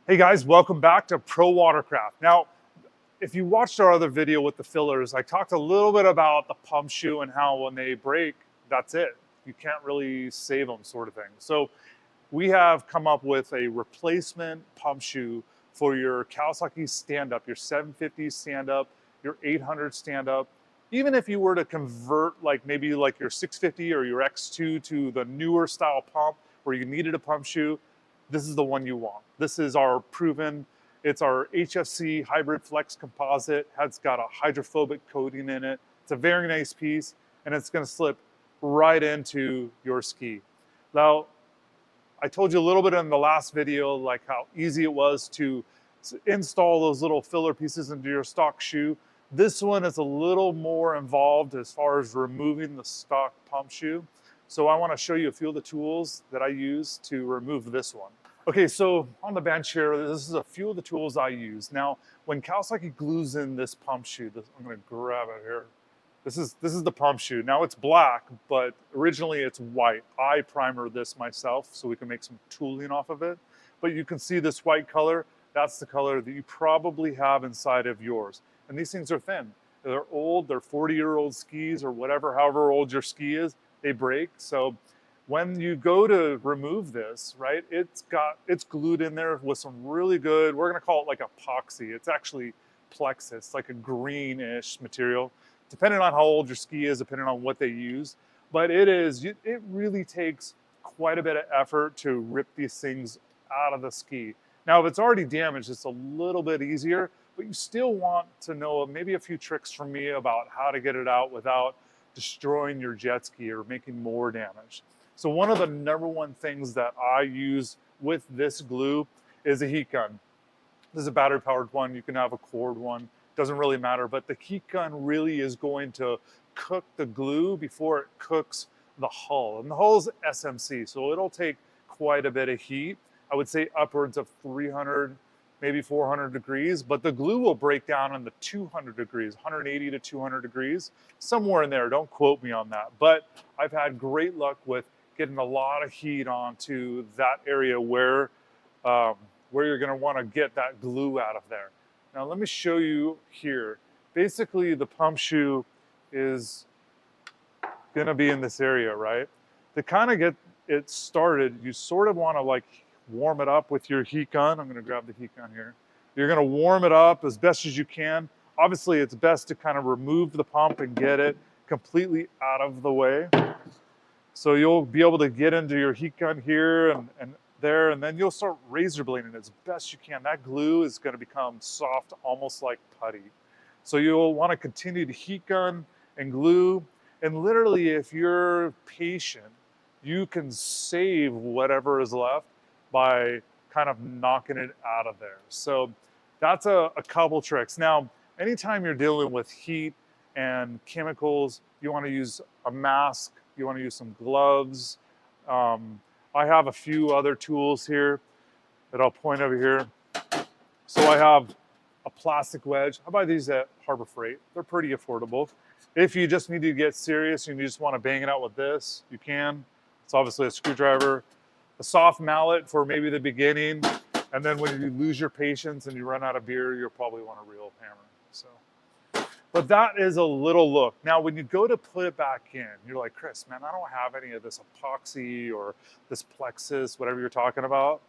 Hey guys, welcome back to Pro Watercraft. Now, if you watched our other video with the fillers, I talked a little bit about the pump shoe and how when they break, that's it. You can't really save them, sort of thing. So we have come up with a replacement pump shoe for your Kawasaki stand-up, your 750 stand-up, your 800 stand-up. Even if you were to convert maybe your 650 or your X2 to the newer style pump where you needed a pump shoe, this is the one you want. This is our proven, it's our HFC hybrid flex composite. It's got a hydrophobic coating in it. It's a very nice piece and it's gonna slip right into your ski. Now, I told you a little bit in the last video, like how easy it was to install those little filler pieces into your stock shoe. This one is a little more involved as far as removing the stock pump shoe. So I want to show you a few of the tools that I use to remove this one. Okay, so on the bench here, this is a few of the tools I use. Now, when Kawasaki glues in this pump shoe, I'm going to grab it here. This is the pump shoe. Now it's black, but originally it's white. I primered this myself so we can make some tooling off of it. But you can see this white color, that's the color that you probably have inside of yours. And these things are thin. They're old, they're 40-year-old skis or whatever, however old your ski is, they break. So when you go to remove this, right, it's glued in there with some really good, we're gonna call it like epoxy. It's actually plexus, like a greenish material, depending on how old your ski is, depending on what they use. But it really takes quite a bit of effort to rip these things out of the ski. Now, if it's already damaged, it's a little bit easier, but you still want to know maybe a few tricks from me about how to get it out without destroying your jet ski or making more damage. So one of the number one things that I use with this glue is a heat gun. This is a battery powered one. You can have a cord one, doesn't really matter, but the heat gun really is going to cook the glue before it cooks the hull. And the hull is SMC, so it'll take quite a bit of heat. I would say upwards of 300, maybe 400 degrees, but the glue will break down in the 200 degrees, 180 to 200 degrees, somewhere in there. Don't quote me on that. But I've had great luck with getting a lot of heat onto that area where you're gonna wanna get that glue out of there. Now let me show you here. Basically the pump shoe is gonna be in this area, right? To kind of get it started, you sort of wanna warm it up with your heat gun. I'm gonna grab the heat gun here. You're gonna warm it up as best as you can. Obviously, it's best to kind of remove the pump and get it completely out of the way. So you'll be able to get into your heat gun here and there, and then you'll start razor blading as best you can. That glue is gonna become soft, almost like putty. So you'll wanna continue to heat gun and glue. And literally, if you're patient, you can save whatever is left by kind of knocking it out of there. So that's a couple tricks. Now, anytime you're dealing with heat and chemicals, you want to use a mask, you want to use some gloves. I have a few other tools here that I'll point over here. So I have a plastic wedge. I buy these at Harbor Freight. They're pretty affordable. If you just need to get serious and you just want to bang it out with this, you can. It's obviously a screwdriver. A soft mallet for maybe the beginning, and then when you lose your patience and you run out of beer, you'll probably want a real hammer. So, but that is a little look. Now, when you go to put it back in, you're like, Chris, man, I don't have any of this epoxy or this plexus, whatever you're talking about.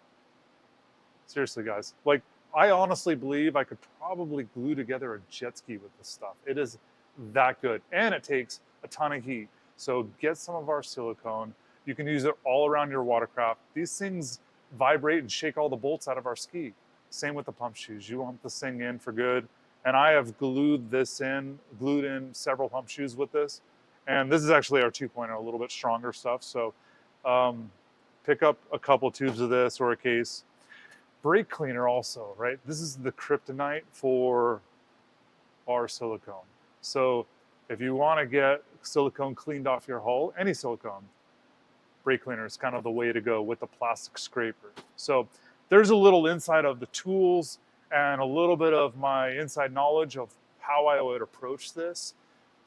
Seriously, guys, I honestly believe I could probably glue together a jet ski with this stuff. It is that good, and it takes a ton of heat. So get some of our silicone. You can use it all around your watercraft. These things vibrate and shake all the bolts out of our ski. Same with the pump shoes. You want this thing in for good. And I have glued in several pump shoes with this. And this is actually our 2.0, a little bit stronger stuff. So pick up a couple tubes of this or a case. Brake cleaner also, right? This is the kryptonite for our silicone. So if you want to get silicone cleaned off your hull, any silicone, brake cleaner is kind of the way to go with the plastic scraper. So there's a little inside of the tools and a little bit of my inside knowledge of how I would approach this.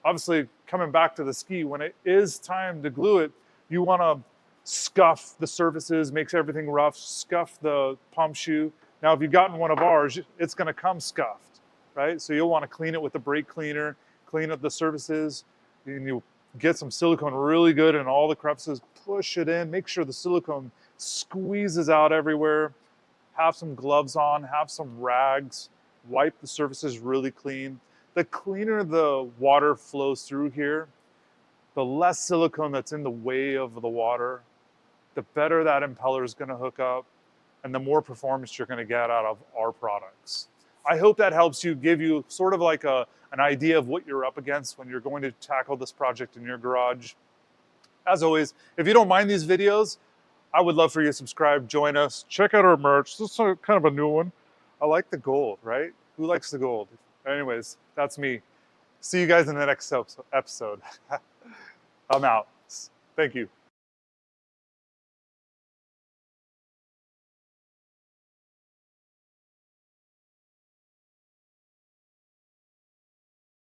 Obviously, coming back to the ski, when it is time to glue it, you want to scuff the surfaces, makes everything rough, scuff the pump shoe, Now, if you've gotten one of ours, it's gonna come scuffed, right? So you'll wanna clean it with the brake cleaner, clean up the surfaces, and you get some silicone really good in all the crevices, push it in, make sure the silicone squeezes out everywhere. Have some gloves on, have some rags, wipe the surfaces really clean. The cleaner the water flows through here, the less silicone that's in the way of the water, the better that impeller is gonna hook up, and the more performance you're gonna get out of our products. I hope that helps you, give you sort of like an idea of what you're up against when you're going to tackle this project in your garage. As always, if you don't mind these videos, I would love for you to subscribe, join us, check out our merch. This is kind of a new one. I like the gold, right? Who likes the gold? Anyways, that's me. See you guys in the next episode. I'm out. Thank you.